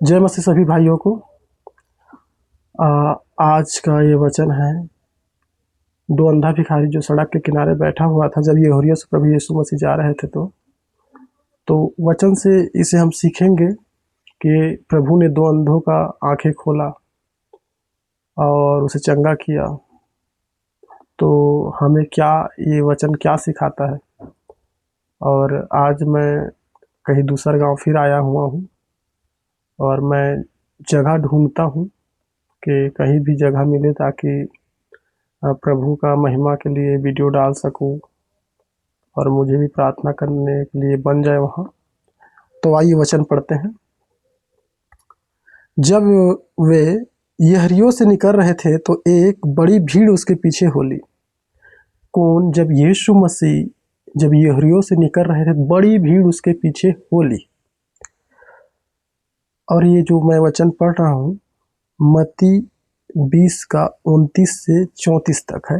जय मसीह सभी भाइयों को। आज का ये वचन है, दो अंधा भिखारी जो सड़क के किनारे बैठा हुआ था जब यहूदियों से प्रभु यीशु मसीह जा रहे थे। तो वचन से इसे हम सीखेंगे कि प्रभु ने दो अंधों का आंखें खोला और उसे चंगा किया। तो हमें क्या ये वचन क्या सिखाता है। और आज मैं कहीं दूसरा गांव फिर आया हुआ हूँ और मैं जगह ढूंढता हूँ कि कहीं भी जगह मिले ताकि प्रभु का महिमा के लिए वीडियो डाल सकूं और मुझे भी प्रार्थना करने के लिए बन जाए वहाँ। तो आइए वचन पढ़ते हैं। जब वे यरीहो से निकल रहे थे तो एक बड़ी भीड़ उसके पीछे हो ली। कौन? जब यीशु मसीह जब यरीहो से निकल रहे थे बड़ी भीड़ उसके पीछे हो ली। और ये जो मैं वचन पढ़ रहा हूँ मत्ती 20 का 29 से 34 तक है।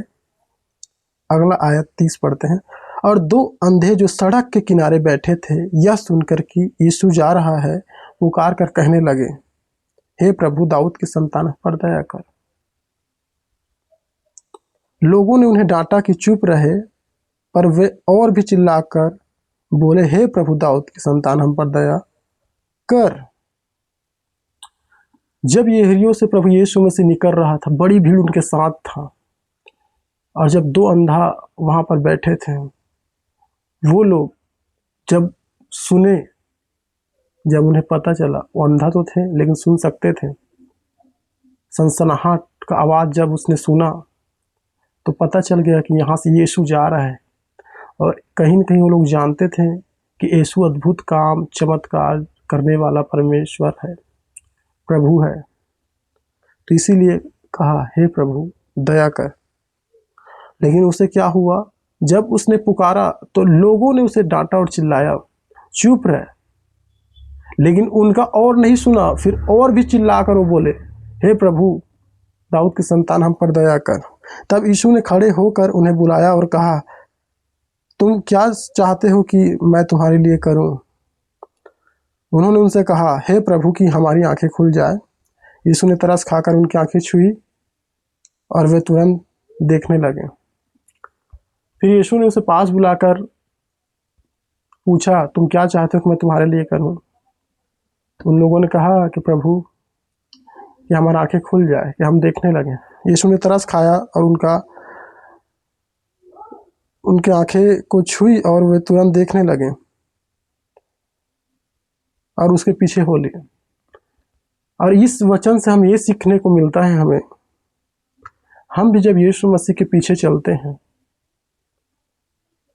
अगला आयत 30 पढ़ते हैं। और दो अंधे जो सड़क के किनारे बैठे थे यह सुनकर कि यीशु जा रहा है पुकार कर कहने लगे, हे प्रभु, दाऊद की संतान पर दया कर। लोगों ने उन्हें डांटा कि चुप रहे, पर वे और भी चिल्लाकर बोले, हे प्रभु, दाऊद की संतान हम पर दया कर। जब यरीहो से प्रभु यीशु मसीह निकल रहा था बड़ी भीड़ उनके साथ था। और जब दो अंधा वहां पर बैठे थे, वो लोग जब सुने, जब उन्हें पता चला, वो अंधा तो थे लेकिन सुन सकते थे, सनसनाहट का आवाज़ जब उसने सुना तो पता चल गया कि यहाँ से यीशु जा रहा है। और कहीं न कहीं वो लोग जानते थे कि यीशु अद्भुत काम चमत्कार करने वाला परमेश्वर है, प्रभु है। तो इसीलिए कहा, हे प्रभु दया कर। लेकिन उसे क्या हुआ? जब उसने पुकारा तो लोगों ने उसे डांटा और चिल्लाया, चुप रह। लेकिन उनका और नहीं सुना, फिर और भी चिल्लाकर वो बोले, हे प्रभु, दाऊद की संतान हम पर दया कर। तब यीशु ने खड़े होकर उन्हें बुलाया और कहा, तुम क्या चाहते हो कि मैं तुम्हारे लिए करूं? उन्होंने उनसे कहा, हे प्रभु, कि हमारी आंखें खुल जाए। यीशु ने तरस खाकर उनकी आंखें छुई और वे तुरंत देखने लगे। फिर यीशु ने उसे पास बुलाकर पूछा, तुम क्या चाहते हो कि मैं तुम्हारे लिए करूं? तो उन लोगों ने कहा कि प्रभु, कि हमारी आंखें खुल जाए, कि हम देखने लगे। यीशु ने तरस खाया और उनकी आंखें को छुई और वे तुरंत देखने लगे और उसके पीछे हो लिए। और इस वचन से हम ये सीखने को मिलता है हमें, हम भी जब यीशु मसीह के पीछे चलते हैं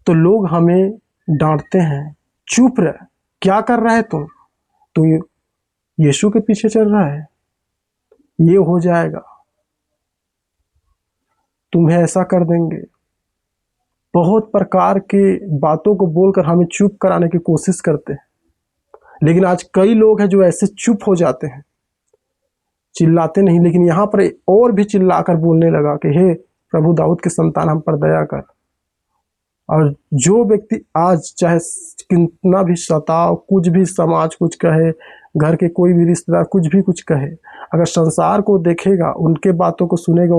तो लोग हमें डांटते हैं, चुप रह, क्या कर रहा है तुम? तू यीशु के पीछे चल रहा है, ये हो जाएगा, तुम्हें ऐसा कर देंगे। बहुत प्रकार के बातों को बोलकर हमें चुप कराने की कोशिश करते हैं। लेकिन आज कई लोग हैं जो ऐसे चुप हो जाते हैं, चिल्लाते नहीं। लेकिन यहाँ पर और भी चिल्लाकर बोलने लगा कि हे प्रभु, दाऊद की संतान हम पर दया कर। और जो व्यक्ति आज चाहे कितना भी सताओ, कुछ भी समाज कुछ कहे, घर के कोई भी रिश्तेदार कुछ भी कुछ कहे, अगर संसार को देखेगा, उनके बातों को सुनेगा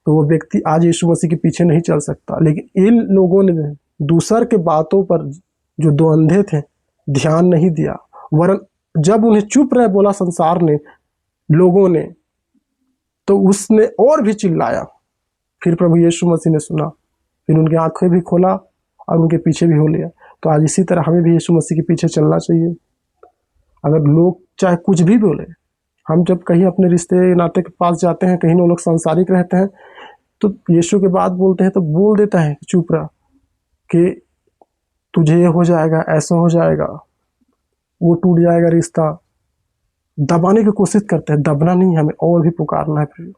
वो व्यक्ति आज यीशु मसीह के पीछे नहीं चल सकता। लेकिन इन लोगों ने दूसर के बातों पर, जो दो अंधे थे, ध्यान नहीं दिया। वरन जब उन्हें चुप रहे बोला संसार ने, लोगों ने, तो उसने और भी चिल्लाया। फिर प्रभु यीशु मसीह ने सुना, फिर उनकी आंखें भी खोला और उनके पीछे भी हो लिया। तो आज इसी तरह हमें भी यीशु मसीह के पीछे चलना चाहिए। अगर लोग चाहे कुछ भी बोले, हम जब कहीं अपने रिश्ते नाते के पास जाते हैं, कहीं वो लोग सांसारिक रहते हैं, तो यीशु के बात बोलते हैं तो बोल देता है चुप रह, कि तुझे ये हो जाएगा, ऐसा हो जाएगा, वो टूट जाएगा रिश्ता। दबाने की कोशिश करते हैं, दबना नहीं, हमें और भी पुकारना है फिर।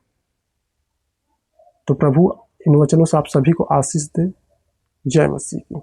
तो प्रभु इन वचनों से आप सभी को आशीष दे। जय मसीह की।